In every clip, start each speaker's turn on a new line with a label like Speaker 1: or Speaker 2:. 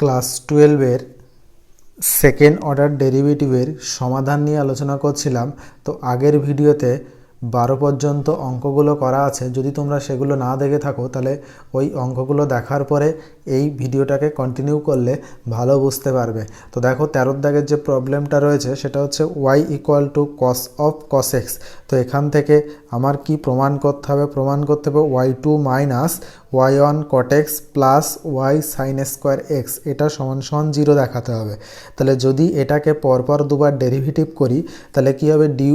Speaker 1: Class 12-এর second order ডেরিভেটিভের সমাধান নিয়ে আলোচনা করছিলাম। তো আগের ভিডিওতে 12 পর্যন্ত অঙ্কগুলো করা আছে, যদি তোমরা সেগুলো না দেখে থাকো তাহলে ওই অঙ্কগুলো দেখার পরে এই ভিডিওটাকে কন্টিনিউ করলে ভালো বুঝতে পারবে। তো দেখো 13 দাগের যে প্রবলেমটা রয়েছে সেটা হচ্ছে y equal to cos of cos x. তো এখান থেকে আমার কি প্রমাণ করতে হবে? প্রমাণ করতে হবে y2 minus y1 cot x plus y sign square x এটা সমান সমান 0 দেখাতে হবে। তাহলে যদি এটাকে পরপর দুবার ডেরিভেটিভ করি তাহলে কি হবে? dy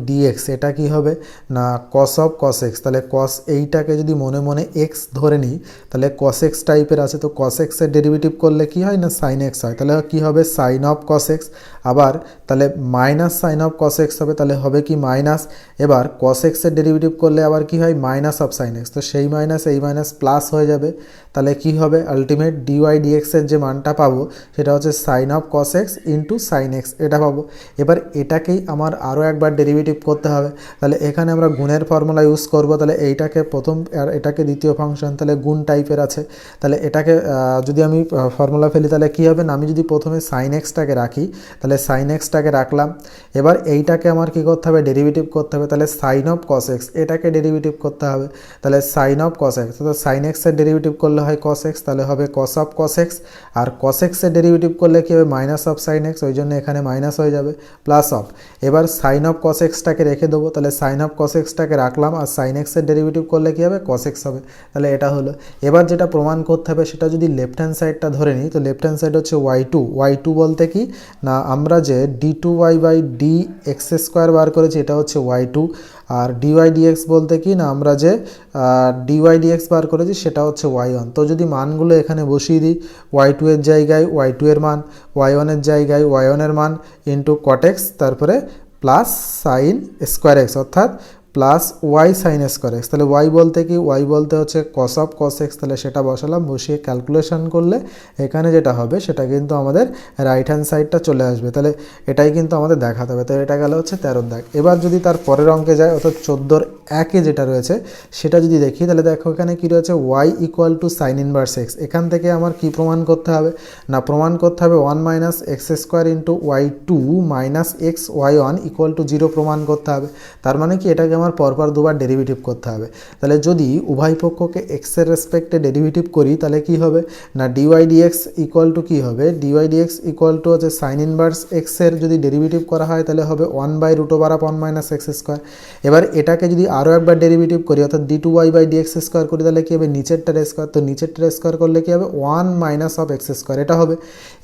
Speaker 1: dx এটা কি হবে না কস অফ কস এক্স। তাহলে কস এইটাকে যদি মনে মনে এক্স ধরে নিই তাহলে কস এক্স টাইপের আছে, তো কস এক্সের ডেরিভেটিভ করলে কি হয় না সাইন এক্স হয়। তাহলে কি হবে? Sine of cos x. আবার তাহলে minus sine of cos x হবে, তাহলে হবে কি মাইনাস। এবার কস এক্সের ডেরিভেটিভ করলে আবার কি হয়? Minus of sine x. তো সেই মাইনাস এই মাইনাস প্লাস হয়ে যাবে। তাহলে কি হবে? আলটিমেট ডিওয়াই ডিএক্সের যে মানটা পাবো সেটা হচ্ছে sine of cos x into sine x এটা পাবো। এবার এটাকেই আমার আরও একবার ডেরিভেটিভ করতে হবে। তাহলে এখানে আমরা গুণের ফর্মুলা ইউজ করব। তাহলে এইটাকে প্রথম আর এটাকে দ্বিতীয় ফাংশন, তাহলে গুণ টাইপের আছে। তাহলে এটাকে যদি আমি ফর্মুলা ফেলি তাহলে কী হবে না, আমি যদি প্রথমে সাইন এক্সটাকে রাখি তাহলে সাইন এক্সটাকে রাখলাম। এবার এইটাকে আমার কী করতে হবে? ডেরিভেটিভ করতে হবে। তাহলে সাইন অফ কস এক্স এটাকে ডেরিভেটিভ করতে হবে। তাহলে সাইন অফ কস এক্স, তো সাইন এক্সের ডেরিভেটিভ করলে হয় কস এক্স, তাহলে হবে কস অফ কস এক্স। আর কস এক্সের ডেরিভেটিভ করলে কী হবে? মাইনাস অফ সাইন এক্স, ওই জন্য এখানে মাইনাস হয়ে যাবে, প্লাস অফ। এবার সাইন অফ কস এক্সটাকে রেখে দেবো, তাহলে সাইন অফ কস এক্সটাকে রাখলাম, আর সাইন এক্সের ডেরিভেটিভ করলে কী হবে? কস এক্স হবে। তাহলে এটা হলো। এবার যেটা প্রমাণ করতে হবে সেটা যদি লেফট হ্যান্ড সাইডটা ধরে নিই, তো লেফট হ্যান্ড সাইড হচ্ছে y2 বলতে কি না আমরা যে d2y by d x square বার করেছি এটা হচ্ছে y2, আর ডিওয়াই ডিএক্স বলতে কি না আমরা যে ডিওয়াই ডিএক্স বার করেছি সেটা হচ্ছে y1। তো যদি মানগুলো এখানে বসিয়ে দিই, y2 এর জায়গায় y2 এর মান, y1 এর জায়গায় y1 এর মান ইন্টু কট এক্স, তারপরে প্লাস সাইন স্কোয়ার এক্স অর্থাৎ plus y sine square x. তাহলে ওয়াই বলতে কি? ওয়াই বলতে হচ্ছে কস অফ কস এক্স। তাহলে সেটা বসালাম, বসিয়ে ক্যালকুলেশন করলে এখানে যেটা হবে সেটা কিন্তু আমাদের রাইট হ্যান্ড সাইডটা চলে আসবে। তাহলে এটাই কিন্তু আমাদের দেখাতে হবে। তো এটা গেল হচ্ছে 13 দাগ। এবার যদি তার পরের অঙ্কে যায় অর্থাৎ 14-র 1-এ যেটা রয়েছে সেটা যদি দেখি তাহলে দেখো এখানে কী রয়েছে? Y equal to sine inverse x. এখান থেকে আমার কি প্রমাণ করতে হবে না প্রমাণ করতে হবে 1 minus x square into y2 minus x y1 equal to 0 প্রমাণ করতে হবে। তার মানে কি এটাকে আমার পরপর দুবার ডেরিভেটিভ করতে হবে। তাহলে যদি উভয় পক্ষকে এক্সের রেসপেক্টে ডেরিভেটিভ করি তাহলে কি হবে না ডিওয়াই ডিএক্স ইকুয়াল টু কী হবে? ডিওয়াই ডিএক্স ইকুয়াল টু হচ্ছে সাইন ইনভার্স এক্সের যদি ডেরিভেটিভ করা হয় তাহলে হবে 1 by root over of 1 minus x square. এবার এটাকে যদি আরও একবার ডেরিভেটিভ করি অর্থাৎ d2y বাই ডিএক্স স্কোয়ার করি তাহলে কী হবে? নিচেরটার স্কোয়ার, তো নিচেরটার স্কোয়ার করলে কী হবে? 1 মাইনাস অফ এক্স স্কোয়ার এটা হবে।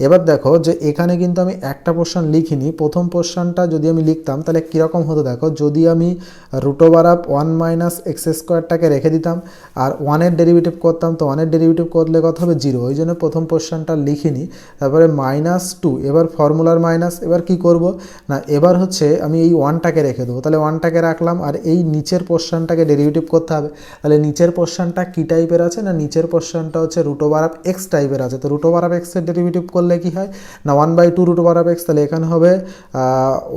Speaker 1: এবার দেখো যে এখানে কিন্তু আমি একটা পোর্শন লিখিনি, প্রথম পোর্শনটা যদি আমি লিখতাম তাহলে কীরকম হতো দেখো, যদি আমি root over of 1 minus x স্কোয়ারটাকে রেখে দিতাম আর 1-এর ডেরিভেটিভ করতাম, তো 1-এর ডেরিভেটিভ করলে কত হবে? 0, ওই জন্য প্রথম পোর্শনটা লিখিনি। তারপরে -2, এবার ফর্মুলার মাইনাস। এবার কি করব না এবার হচ্ছে আমি এই 1টাকে রেখে দেবো, তাহলে 1টাকে রাখলাম আর এই নিচের পোর্শনটাকে ডেরিভেটিভ করতে হবে। তাহলে নিচের পোর্শনটা কী টাইপের আছে না নিচের পোর্শনটা হচ্ছে রুট ওভার অফ এক্স টাইপের আছে। তো রুট ওভার অফ এক্সের ডেরিভেটিভ করলে কি হয় না 1/2 রুট ওভার অফ এক্স। তাহলে এখানে হবে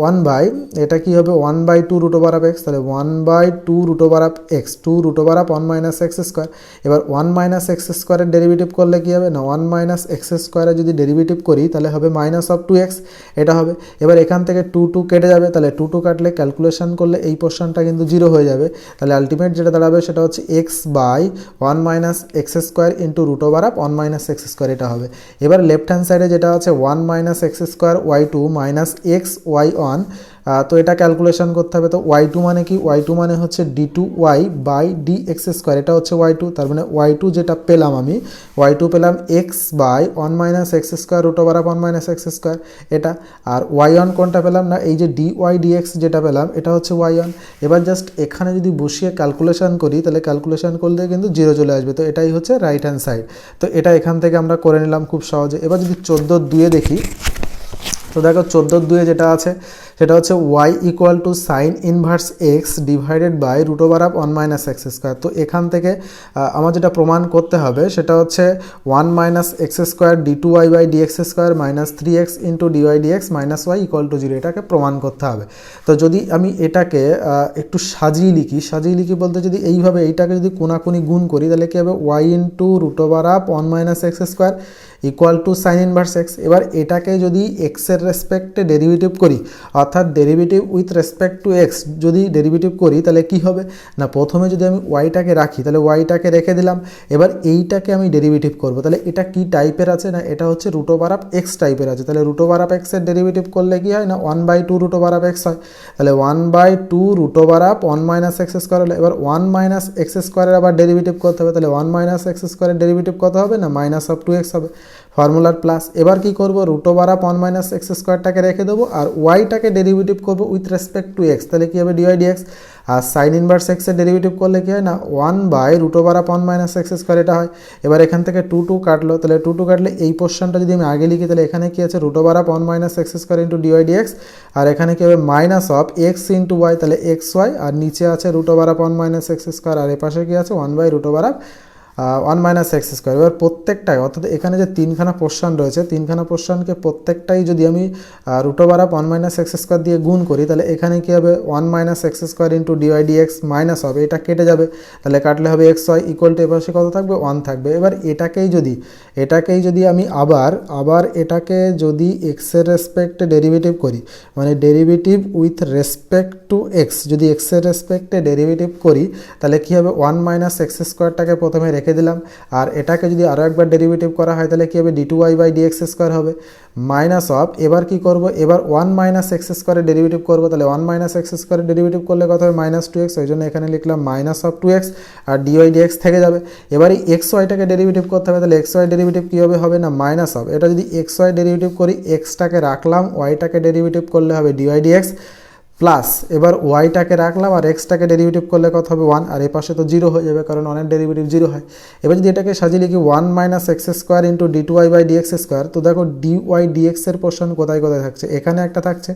Speaker 1: 1 বাই এটা কি হবে 1/2 রুট ওভার অফ এক্স। তাহলে 1/2 root over of x, 2 root over of 1 minus x square. এবার 1 মাইনাস এক্স স্কোয়ারের ডেরিভেটিভ করলে কী হবে না 1 মাইনাস এক্স স্কোয়ারের যদি ডেরিভেটিভ করি তাহলে হবে মাইনাস অফ 2x এটা হবে। এবার এখান থেকে 2 কেটে যাবে, তাহলে 2 কাটলে ক্যালকুলেশন করলে এই পোর্শনটা কিন্তু 0 হয়ে যাবে। তাহলে আলটিমেট যেটা দাঁড়াবে সেটা হচ্ছে x by 1 minus x square into root over of 1 minus x square এটা হবে। এবার লেফট হ্যান্ড সাইডে যেটা আছে 1 minus x square y2 minus x y1, তো এটা ক্যালকুলেশন করতে হবে। তো y2 মানে কি? y2 মানে হচ্ছে d2y by d x square, এটা হচ্ছে y2। তার মানে y2 যেটা পেলাম আমি y2 পেলাম x by 1 minus x square root over of 1 minus x square এটা। আর y1 কোনটা পেলাম না এই যে ডিওয়াই ডিএক্স যেটা পেলাম এটা হচ্ছে y1। এবার জাস্ট এখানে যদি বসিয়ে ক্যালকুলেশন করি তাহলে ক্যালকুলেশন করলে কিন্তু 0 চলে আসবে। তো এটাই হচ্ছে রাইট হ্যান্ড সাইড। তো এটা এখান থেকে আমরা করে নিলাম খুব সহজে। এবার যদি 14-2 দেখি তো দেখো 14-2 যেটা আছে সেটা হচ্ছে y equal to sine inverse x divided by root over of 1 minus x square. তো এখান থেকে আমার যেটা প্রমাণ করতে হবে সেটা হচ্ছে 1 minus x square d two y by d x square minus 3x into dy dx minus y equal to 0, এটাকে প্রমাণ করতে হবে। তো যদি আমি এটাকে একটু সাজিয়ে লিখি বলতে যদি এইভাবে এইটাকে যদি কোনাকুনি গুণ করি তাহলে কী হবে, y into root over of 1 minus x square equal to sine inverse x. এবার এটাকে যদি এক্সের রেসপেক্টে ডেরিভেটিভ করি, অর্থাৎ derivative with respect to x যদি ডেরিভেটিভ করি তাহলে কি হবে না, প্রথমে যদি আমি ওয়াইটাকে রাখি তাহলে ওয়াইটাকে রেখে দিলাম, এবার এইটাকে আমি ডেরিভেটিভ করব। তাহলে এটা কি টাইপের আছে না, এটা হচ্ছে রুট ওভার অফ এক্স টাইপের আছে। তাহলে রুট ওভার অফ এক্সের ডেরিভেটিভ করলে কি হয় না 1/2 রুট ওভার অফ এক্স হয়। তাহলে 1/2 root over of 1 minus x square হলো। এবার 1 মাইনাস এক্স স্কোয়ারের আবার ডেরিভেটিভ করতে হবে। তাহলে 1 মাইনাস এক্স স্কোয়ারের ডেরিভেটিভ কত হবে না, মাইনাস অফ 2x হবে, ফর্মুলার প্লাস। এবার কি করব, root over of 1 minus x স্কোয়ারটাকে রেখে দেবো আর ওয়াইটাকে ডেরিভেটিভ করবো উইথ রেসপেক্ট টু এক্স। তাহলে কী হবে, ডিওয়াই ডিএক্স। আর সাইন ইনভার্স এক্সের ডেরিভেটিভ করলে কী হয় না one by root over of 1 minus x square এটা হয়। এবার এখান থেকে 2 কাটলো, তাহলে 2 কাটলে এই পোর্শনটা যদি আমি আগে লিখি তাহলে এখানে কী আছে, root over of 1 minus x square into dy d x, আর এখানে কী হবে minus of x into y, তাহলে এক্স ওয়াই, আর নিচে আছে root over of 1 minus x square, আর এপাশে কী আছে one by root over of 1 minus x square. এবার প্রত্যেকটাই, অর্থাৎ এখানে যে তিনখানা পোর্শন রয়েছে, তিনখানা পোর্শনকে প্রত্যেকটাই যদি আমি root over of 1 minus x square দিয়ে গুণ করি তাহলে এখানে কী হবে 1 minus x square into dy dx minus হবে, এটা কেটে যাবে, তাহলে কাটলে হবে এক্স ওয়াই ইকুয়াল টু এপাশে কত থাকবে 1 থাকবে। এবার এটাকেই যদি আমি আবার এটাকে যদি এক্সের রেসপেক্টে ডেরিভেটিভ করি, মানে derivative with respect to x, যদি এক্সের রেসপেক্টে ডেরিভেটিভ করি তাহলে কী হবে 1 মাইনাস এক্স স্কোয়ারটাকে প্রথমে রেখে দিলাম, আর এটাকে যদি আরও একবার ডেরিভেটিভ করা হয় তাহলে কী হবে, d two y by d x square হবে, মাইনাস অফ, এবার কি করব, এবার 1 মাইনাস এক্স স্কোয়ারের ডেরিভেটিভ করবো, তাহলে 1 মাইনাস এক্স স্কোয়ারের ডেরিভেটিভ করলে কত হবে মাইনাস 2x, ওই জন্য এখানে লিখলাম মাইনাস অফ 2x, আর ডিওয়াই ডিএক্স থেকে যাবে। এবার এই এক্স ওয়াইটাকে ডেরিভেটিভ করতে হবে, তাহলে এক্স ওয়াই ডেরিভেটিভ কী হবে না মাইনাস অফ, এটা যদি এক্স ওয়াই ডেরিভেটিভ করি এক্সটাকে রাখলাম, ওয়াইটাকে ডেরিভেটিভ করলে হবে ডিওয়াই ডিএক্স প্লাস, এবার ওয়াইটাকে রাখলাম আর এক্সটাকে ডেরিভেটিভ করলে কত হবে 1, আর এ পাশে তো 0 হয়ে যাবে কারণ 1 এর ডেরিভেটিভ 0 হয়। এবার যদি এটাকে সাজিয়ে লিখি 1 minus x square into d two y by d x square, তো দেখো ডিওয়াই ডিএক্সের পোর্শন কোথায় থাকছে, এখানে একটা থাকছে,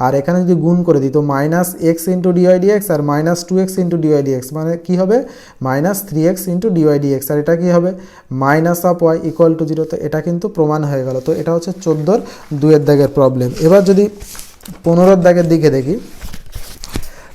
Speaker 1: আর এখানে যদি গুণ করে দিই তো minus x into dy d x আর minus 2x into dy d x, মানে কী হবে minus 3x into dy d x, আর এটা কী হবে minus of y equal to 0। তো এটা কিন্তু প্রমাণ হয়ে গেল। তো এটা হচ্ছে 14 2 দাগের প্রবলেম। এবার যদি 15 দাগের দিকে দেখি,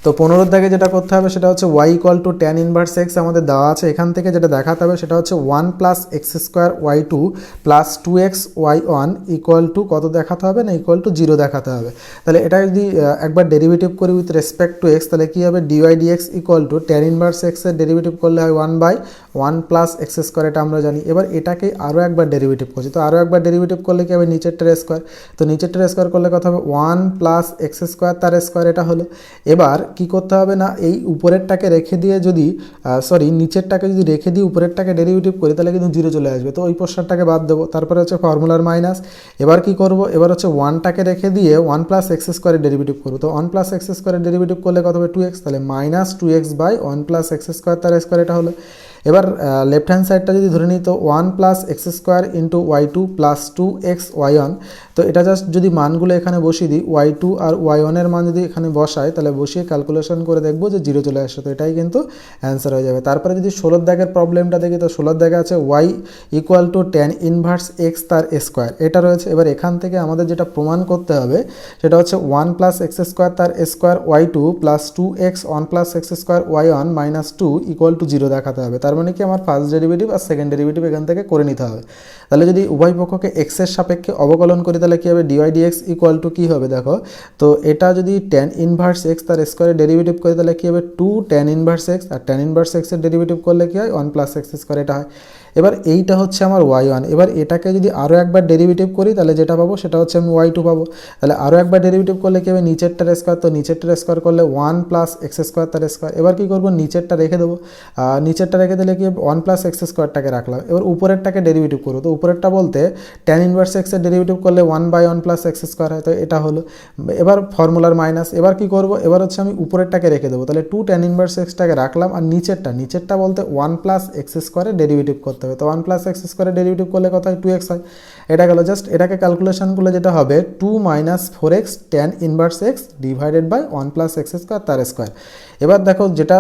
Speaker 1: তো 15 দাগে যেটা করতে হবে সেটা হচ্ছে y equal to tan inverse x আমাদের দেওয়া আছে। এখান থেকে যেটা দেখাতে হবে সেটা হচ্ছে 1 plus x square y two plus 2x y one equal to কত দেখাতে হবে না, ইকুয়াল টু 0 দেখাতে হবে। তাহলে এটা যদি একবার ডেরিভেটিভ করি উইথ রেসপেক্ট টু এক্স তাহলে কী হবে, d y d x equal to tan inverse এক্সের ডেরিভেটিভ করলে হয় 1/1 প্লাস এক্স স্কোয়ার, এটা আমরা জানি। এবার এটাকে আরও একবার ডেরিভেটিভ করছি, তো আরও একবার ডেরিভেটিভ করলে কী হবে নিচেরটার স্কোয়ার, তো নিচেরটার স্কোয়ার করলে কত হবে 1 প্লাস এক্স স্কোয়ার তার স্কোয়ার, এটা হলো। এবার কি করতে হবে না, এই উপরেরটাকে রেখে দিয়ে যদি নিচেরটাকে যদি রেখে দিয়ে উপরেরটাকে ডেরিভেটিভ করি তাহলে কিন্তু 0 চলে আসবে, তো ওই পোর্শনটাকে বাদ দেবো। তারপরে হচ্ছে ফর্মুলার মাইনাস। এবার কি করব, এবার হচ্ছে 1টাকে রেখে দিয়ে 1 প্লাস এক্স স্কোয়ারের ডেরিভেটিভ করবো, তো 1 প্লাস এক্স স্কোয়ারের ডেরিভেটিভ করলে কত হবে 2x, তাহলে minus 2x by 1 plus x square তার স্কোয়ার, এটা হলো। এবার লেফট হ্যান্ড সাইডটা যদি ধরে নিই তো 1 plus x square into y two plus 2x y one, তো এটা জাস্ট যদি মানগুলো এখানে বসিয়ে দিই ওয়াই টু আর ওয়াই ওয়ানের মান যদি এখানে বসাই তাহলে বসিয়ে ক্যালকুলেশন করে দেখবো যে 0 চলে আসছে, তো এটাই কিন্তু অ্যান্সার হয়ে যাবে। তারপরে যদি 16 দাগের প্রবলেমটা দেখি তো 16 দাগে আছে y equal to tan inverse x তার স্কোয়ার, এটা রয়েছে। এবার এখান থেকে আমাদের যেটা প্রমাণ করতে হবে সেটা হচ্ছে 1 প্লাস এক্স স্কোয়ার তার square y two plus 2x 1 plus x square y one minus 2 equal to 0 দেখাতে হবে। তার মানে কি আমার ফার্স্ট ডেরিভেটিভ আর সেকেন্ড ডেরিভেটিভ এখান থেকে করে নিতে হবে। তাহলে যদি উভয় পক্ষকে এক্সের সাপেক্ষে অবকলন করি তাহলে কী হবে, ডিওয়াই ডিএক্স ইকুয়াল টু কী হবে দেখো, তো এটা যদি ট্যান ইনভার্স এক্স তার স্কোয়ারের ডেরিভেটিভ করি তাহলে কী হবে 2 ট্যান ইনভার্স এক্স, আর ট্যান ইনভার্স এক্সের ডেরিভেটিভ করলে কী হয় 1 প্লাস এক্স স্কোয়ার, এটা হয়। এবার এইটা হচ্ছে আমার ওয়াই ওয়ান। এবার এটাকে যদি আরও একবার ডেরিভেটিভ করি তাহলে যেটা পাবো সেটা হচ্ছে আমি ওয়াই টু পাবো। তাহলে আরও একবার ডেরিভেটিভ করলে কী হবে নিচেরটার স্কোয়ার, তো নিচেরটার স্কোয়ার করলে 1 প্লাস এক্স স্কোয়ার তার স্কোয়ার। এবার কী করবো নিচেরটা রেখে দেবো, নিচেরটা রেখে দিলে কি 1 প্লাস এক্স স্কোয়ারটাকে রাখলাম। এবার উপরেরটাকে ডেরিভেটিভ করবো, তো উপরেরটা বলতে ট্যান ইনভার্স এক্সের ডেরিভেটিভ করলে 1/1 প্লাস এক্স স্কোয়ার হয়, তো এটা হলো। এবার ফর্মুলার মাইনাস। এবার কি করব, এবার হচ্ছে আমি উপরেরটাকে রেখে দেবো, তাহলে 2 ট্যান ইনভার্স এক্সটাকে রাখলাম, আর নিচেরটা বলতে 1 প্লাস এক্স স্কোয়ারের ডেরিভেটিভ করতে হবে। হবে। তো 1 প্লাস এক্স স্কোয়ারের ডেরিভেটিভ করলে কত হয় 2x হয়। এটা গেল, জাস্ট এটাকে ক্যালকুলেশন করলে যেটা হবে 2 minus 4x tan inverse x divided by 1 plus x square তার স্কোয়ার। এবার দেখো যেটা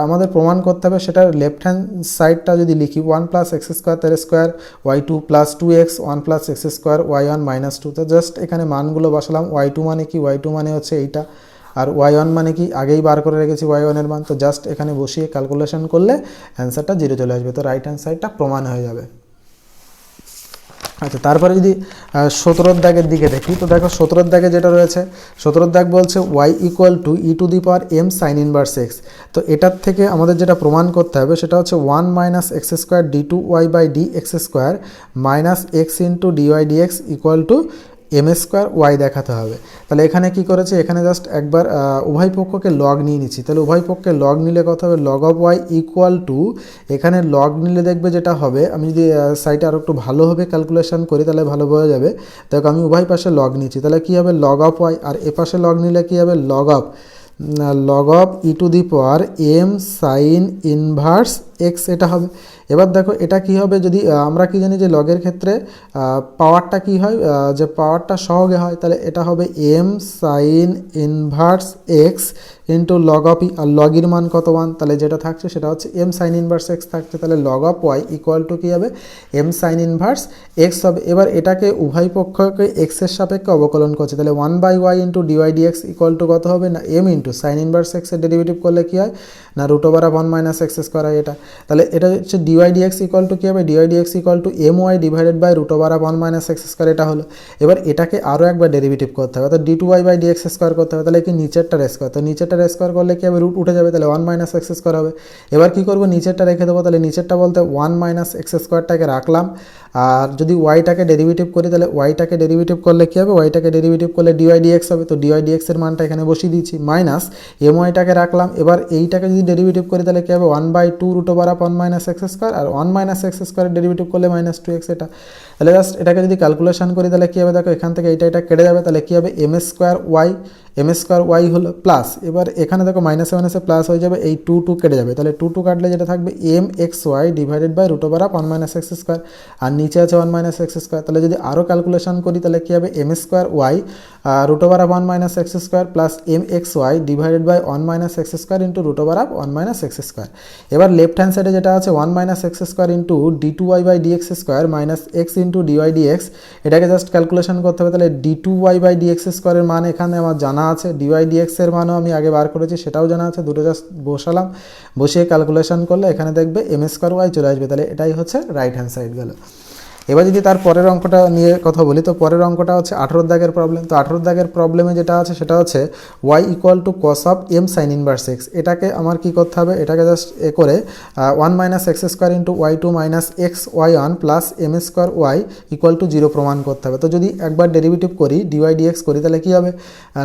Speaker 1: আমাদের প্রমাণ করতে হবে সেটা লেফট হ্যান্ড সাইডটা যদি লিখি 1 প্লাস এক্স স্কোয়ার তার square y2 plus 2x 1 plus x square y1 minus 2। তো জাস্ট এখানে মানগুলো বসালাম। y2 মানে কি, y2 মানে হচ্ছে এইটা, আর y1 মানে কি আগেই বার করে রেখেছি y1 এর মান। তো জাস্ট এখানে বসিয়ে ক্যালকুলেশন করলে অ্যান্সারটা 0 চলে আসবে। তো রাইট হ্যান্ড সাইডটা প্রমাণ হয়ে যাবে। আচ্ছা, তারপরে যদি 17 দাগের দিকে দেখি, তো দেখো 17 দাগে যেটা রয়েছে, 17 দাগ বলছে y equal two E to the power m sign inverse x. তো এটার থেকে আমাদের যেটা প্রমাণ করতে হবে সেটা হচ্ছে 1 minus x square d two y by d x square minus x into dy d x equal to m square y দেখাতে হবে। তাহলে এখানে কি করেছে, এখানে জাস্ট একবার উভয় পক্ষকে লগ নিয়ে নিচ্ছি। তাহলে উভয় পক্ষকে লগ নিলে কত হবে, log of y equal to, এখানে লগ নিলে দেখবে যেটা হবে, আমি যদি সাইটে আরও একটু ভালোভাবে ক্যালকুলেশন করি তাহলে ভালো বোঝা যাবে। দেখো আমি উভয় পাশে লগ নিচ্ছি, তাহলে কী হবে লগ অফ ওয়াই, আর এ পাশে লগ নিলে কী হবে log of e to the power m sine inverse x এটা হবে। এবার দেখো এটা কি হবে, যদি আমরা কি জানি যে লগের ক্ষেত্রে পাওয়ারটা কি হয়, যে পাওয়ারটা সহগে হয়, তাহলে এটা হবে m sine inverse x into log of e, আর লগের মান কত 1, তাহলে যেটা থাকছে সেটা হচ্ছে এম সাইন ইনভার্স এক্স থাকছে। তাহলে log of y equal to কী হবে এম সাইন ইনভার্স এক্স হবে। এবার এটাকে উভয় পক্ষকে এক্সের সাপেক্ষে অবকলন করছে, তাহলে 1 by y into dy d x equal to কত হবে না এম ইন্টু সাইন ইনভার্স এক্সের ডেরিভেটিভ করলে কী হয় না root over of 1 minus x square হয় এটা। তাহলে এটা হচ্ছে ডিওয়াই ডিএক্স ইকুয়াল টু কী হবে, d y d x equal to m y divided by root over of 1 minus x square এটা হলো। এবার এটাকে আরও একবার ডেরিভেটিভ করতে হবে, অর্থাৎ d two y by d x square করতে হবে। তাহলে কি নিচেরটার স্কোয়ার, তো নিচেরটার স্কোয়ার করলে কী হবে রুট উঠে যাবে, তাহলে 1 মাইনাস এক্স স্কোয়ার হবে। এবার কী করবো নিচেরটা রেখে দেবো, তাহলে নিচেরটা বলতে 1 মাইনাস এক্স স্কোয়ারটাকে রাখলাম, আর যদি ওয়াইটাকে ডেরিভেটিভ করি তাহলে ওয়াইটাকে ডেরিভেটিভ করলে কী হবে, ওয়াইটাকে ডেরিভেটিভ করলে ডিওয়াই ডিএক্স হবে। তো ডিওয়াই ডিএক্সের মানটা এখানে বসিয়ে দিচ্ছি, মাইনাস এম ওয়াইটাকে রাখলাম। এবার এইটাকে যদি ডেরিভেটিভ করি তাহলে কী হবে 1/2 root over of 1 minus x square, আর 1 মাইনাস এক্স স্কোয়ারের ডেরিভেটিভ করলে মাইনাস 2x এটা। তাহলে জাস্ট এটাকে যদি ক্যালকুলেশন করি তাহলে কী হবে, দেখো এখান থেকে এটা কেটে যাবে, তাহলে কী হবে এম স্কোয়ার ওয়াই হলো প্লাস, এবার এখানে দেখো মাইনাসে মাইনাসে প্লাস হয়ে যাবে, এই 2 কেটে যাবে, তাহলে 2 কাটলে যেটা থাকবে m x y divided by root over of 1 minus x square, আর নিচে আছে 1 মাইনাস এক্স স্কোয়ার। তাহলে যদি আরও ক্যালকুলেশন করি তাহলে কী হবে m square y root over of 1 minus x square plus m x y divided by 1 minus x square into root over of 1 minus x square. এবার লেফট হ্যান্ড সাইডে যেটা আছে 1 minus x square into d two y by d x square minus x into dy d x, এটাকে just calculation করতে হবে। তাহলে d two y by d x স্কোয়ারের মান এখানে আমার জানা আছে, ডিওয়াই ডিএক্সের মানও আমি আগে বার করেছি সেটাও জানা আছে, দুটো জাস্ট বসালাম, বসিয়ে ক্যালকুলেশন করলে এখানে দেখবে এম স্কোয়ার ওয়াই চলে আসবে। তাহলে এটাই হচ্ছে রাইট হ্যান্ড সাইড গেল। এবার যদি তার পরের অঙ্কটা নিয়ে কথা বলি, তো পরের অঙ্কটা হচ্ছে 18 দাগের প্রবলেম। তো 18 দাগের প্রবলেমে যেটা আছে সেটা হচ্ছে y equal to cos of m sine inverse x. এটাকে আমার কি করতে হবে, এটাকে জাস্ট এ করে 1 minus x square into y two minus x y one plus m square y equal to 0 প্রমাণ করতে হবে। তো যদি একবার ডেরিভেটিভ করি ডিওয়াই ডিএক্স করি তাহলে কী হবে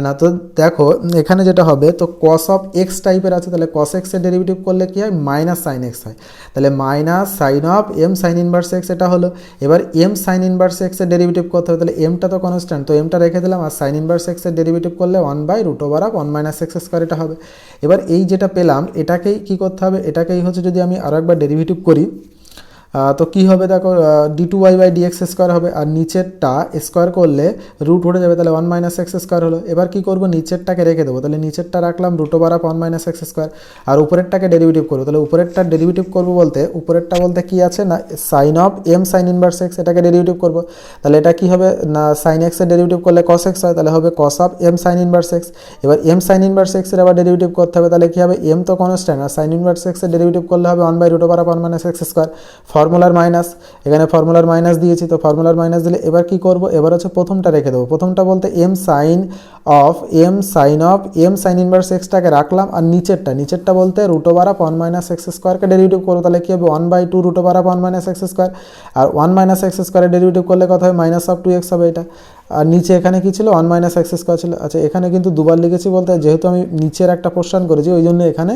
Speaker 1: না, তো দেখো এখানে যেটা হবে, তো কস অফ এক্স টাইপের আছে, তাহলে কস এক্সের ডেরিভেটিভ করলে কী হয় মাইনাস সাইন এক্স হয়, তাহলে minus sine of m sine inverse x এটা হলো। এবার এম সাইন ইনভার্স এক্সের ডেরিভেটিভ করতে হবে, তাহলে এমটা তো কনস্ট্যান্ট, তো এমটা রেখে দিলাম, আর সাইন ইনভার্স এক্সের ডেরিভেটিভ করলে 1/√1 মাইনাস এক্স স্কোয়ার এটা হবে। এবার এই যেটা পেলাম এটাকেই কী করতে হবে, এটাকেই হচ্ছে যদি আমি আরও একবার ডেরিভেটিভ করি তো কী হবে দেখো d two y by d x square হবে, আর নিচেরটা স্কোয়ার করলে রুট উঠে যাবে, তাহলে 1 মাইনাস এক্স স্কোয়ার হলো। এবার কী করবো নিচেরটাকে রেখে দেবো, তাহলে নিচেরটা রাখলাম √1 মাইনাস এক্স স্কোয়ার, আর উপরেরটাকে ডেরিভেটিভ করবো, তাহলে উপরেরটার ডেরিভেটিভ করবো বলতে উপরেরটা বলতে কী আছে না sine of m sine inverse x, এটাকে ডেরিভেটিভ করবো, তাহলে এটা কী হবে না সাইন এক্সের ডেরিভেটিভ করলে কস এক্স হয়, তাহলে হবে cos of m sine inverse x. এবার এম সাইন ইনভার্স এক্সের আবার ডেরিভেটিভ করতে হবে, তাহলে কী হবে এম তো কনস্ট্যান্ট, আর সাইন ইনভার্স এক্সের ডেরিভেটিভ করলে হবে 1/√1 মাইনাস এক্স স্কোয়ার, ফর্মুলার মাইনাস, এখানে ফর্মুলার মাইনাস দিয়েছি, তো ফর্মুলার মাইনাস দিলে এবার কি করব, এবার হচ্ছে প্রথমটা রেখে দেবো, প্রথমটা বলতে m sine of m sine inverse এক্সটাকে রাখলাম, আর নিচেরটা বলতে √1 মাইনাস এক্স স্কোয়ারকে ডেরিভেটিভ করবো, তাহলে কি হবে 1/2 √1 মাইনাস এক্স স্কোয়ার, আর 1 মাইনাস এক্স স্কোয়ারের ডেরিভেটিভ করলে কত হয় -2x হবে এটা, আর নিচে এখানে কি ছিল 1 মাইনাস এক্স স্কোয়ার ছিল। আচ্ছা এখানে কিন্তু দুবার লিখেছি বলতে যেহেতু আমি নিচের একটা পোর্শন করেছি ওই জন্য এখানে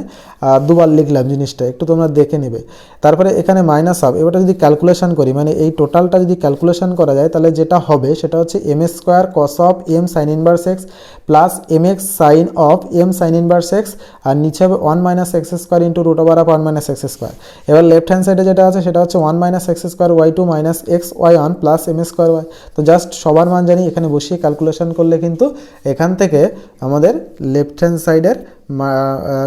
Speaker 1: দুবার লিখলাম জিনিসটা, একটু তোমরা দেখে নেবে। তারপরে এখানে মাইনাস হাফ, এবারটা যদি ক্যালকুলেশন করি মানে এই টোটালটা যদি ক্যালকুলেশন করা যায় তাহলে যেটা হবে সেটা হচ্ছে m square cos of m sine inverse x plus m x sine of m sine inverse x, আর নিচে হবে 1 minus x square into root over of 1 minus x square. এবার লেফট হ্যান্ড সাইডে যেটা আছে সেটা হচ্ছে 1 minus x square y two minus x y one plus m square y. তো জাস্ট সবার মান জানি, এখানে বসিয়ে ক্যালকুলেশন করলে কিন্তু এখান থেকে আমাদের লেফট হ্যান্ড সাইডের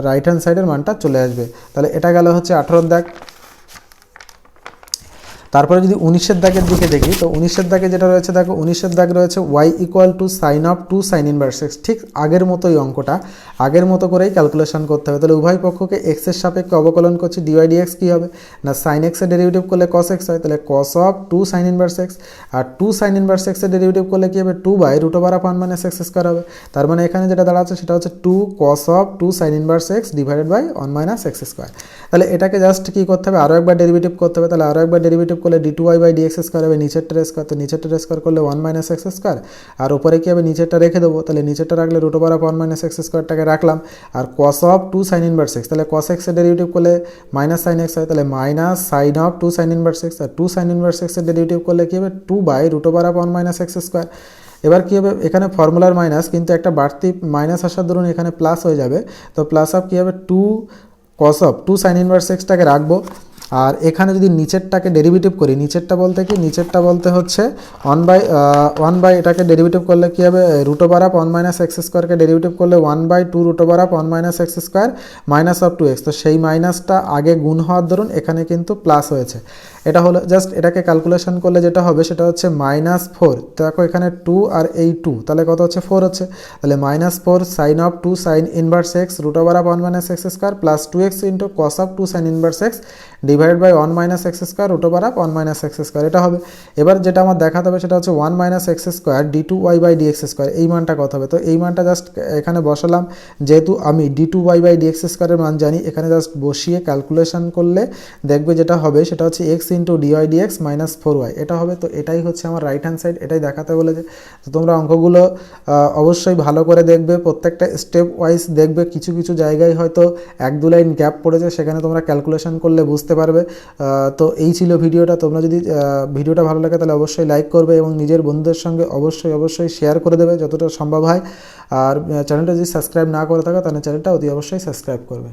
Speaker 1: রাইট হ্যান্ড সাইডের মানটা চলে আসবে। তাহলে এটা গেল হচ্ছে 18 দাগ। তারপরে যদি 19 দাগের দিকে দেখি তো 19 দাগে যেটা রয়েছে দেখো 19 দাগ রয়েছে y equal to sine of 2 sine inverse x. ঠিক আগের মতোই অঙ্কটা, আগের মতো করেই ক্যালকুলেশন করতে হবে। তাহলে উভয় পক্ষকে এক্সের সাপেক্ষে অবকলন করছি, ডিওয়াই ডিএক্স কী হবে না সাইন এক্সের ডেরিভেটিভ করলে কস এক্স হয়, তাহলে cos of 2 sine inverse x, আর 2 সাইন ইনভার্স এক্সের ডেরিভেটিভ করলে কী হবে 2 by root over of 1 minus x square হবে। তার মানে এখানে যেটা দাঁড়াচ্ছে সেটা হচ্ছে 2 cos of 2 sine inverse x divided by 1 minus x square. তাহলে এটাকে জাস্ট কী করতে হবে আরও একবার ডেরিভেটিভ করতে হবে। তাহলে আরও একবার ডেরিভেটিভ করলে d2y বাই dx স্কোয়ার হবে, নিচেরটা স্কোয়ার, তো নিচেরটা স্কোয়ার করলে 1 মাইনাস এক্স স্কোয়ার, আর উপরে কী হবে নিচেরটা রেখে দেবো। তাহলে নিচেরটা রাখলে root over of 1 minus x স্কোয়ারটাকে রাখলাম, আর cos of 2 sine inverse x, তাহলে কস এক্সের ডেরিভেটিভ করলে মাইনাস সাইন এক্স হয়, তাহলে minus sine of 2 sine inverse x, আর 2 সাইন ইনভার্স এক্সের ডেরিভেটিভ করলে কী হবে 2 by root over of 1 minus x square. এবার কী হবে এখানে ফর্মুলার মাইনাস কিন্তু একটা বাড়তি মাইনাস আসার দরুন এখানে প্লাস হয়ে যাবে, তো প্লাস অফ কী হবে 2 কস অফ 2 সাইন ইনভার্স এক্সটাকে রাখবো। আর এখানে যদি নিচেরটাকে ডেরিভেটিভ করি, নিচেরটা বলতে কি নিচেরটা বলতে হচ্ছে 1 বাই এটাকে ডেরিভেটিভ করলে কী হবে root over of 1 minus x স্কোয়ারকে ডেরিভেটিভ করলে 1 by 2 root over of 1 minus x square minus of 2x। তো সেই মাইনাসটা আগে গুণ হওয়ার দরুন এখানে কিন্তু প্লাস হয়েছে। এটা হলো জাস্ট এটাকে ক্যালকুলেশন করলে যেটা হবে সেটা হচ্ছে -4। দেখো এখানে 2 আর এই 2 তাহলে কত হচ্ছে 4 হচ্ছে, তাহলে -4 sine of 2 sine inverse x root over of 1 minus x square plus 2x into cos of 2 sine inverse x divide by 1 minus x square root over of 1 minus x square. এটা হবে। এবার যেটা আমার দেখাতে হবে সেটা হচ্ছে 1 minus x square d2y by dx square, এই মানটা কত হবে। তো এই মানটা জাস্ট এখানে বসালাম, যেহেতু আমি d2y বাই dx স্কোয়ারের মান জানি এখানে জাস্ট বসিয়ে ক্যালকুলেশন করলে দেখবে যেটা হবে সেটা হচ্ছে x into dy dx minus 4y এটা হবে। তো এটাই হচ্ছে আমার রাইট হ্যান্ড সাইড, এটাই দেখাতে বলেছে। তো তোমরা অঙ্কগুলো অবশ্যই ভালো করে দেখবে, প্রত্যেকটা স্টেপ ওয়াইজ দেখবে, কিছু কিছু জায়গায় হয়তো 1-2 লাইন গ্যাপ পড়েছে সেখানে তোমরা ক্যালকুলেশন করলে বুঝতে পারবে। তো এই ছিল ভিডিওটা। তোমরা যদি ভিডিওটা ভালো লাগে তাহলে অবশ্যই লাইক করবে এবং নিজের বন্ধুদের সঙ্গে অবশ্যই শেয়ার করে দেবে যতটা সম্ভব হয়। আর চ্যানেলটা যদি সাবস্ক্রাইব না করে থাকো তাহলে চ্যানেলটা অতি অবশ্যই সাবস্ক্রাইব করবে।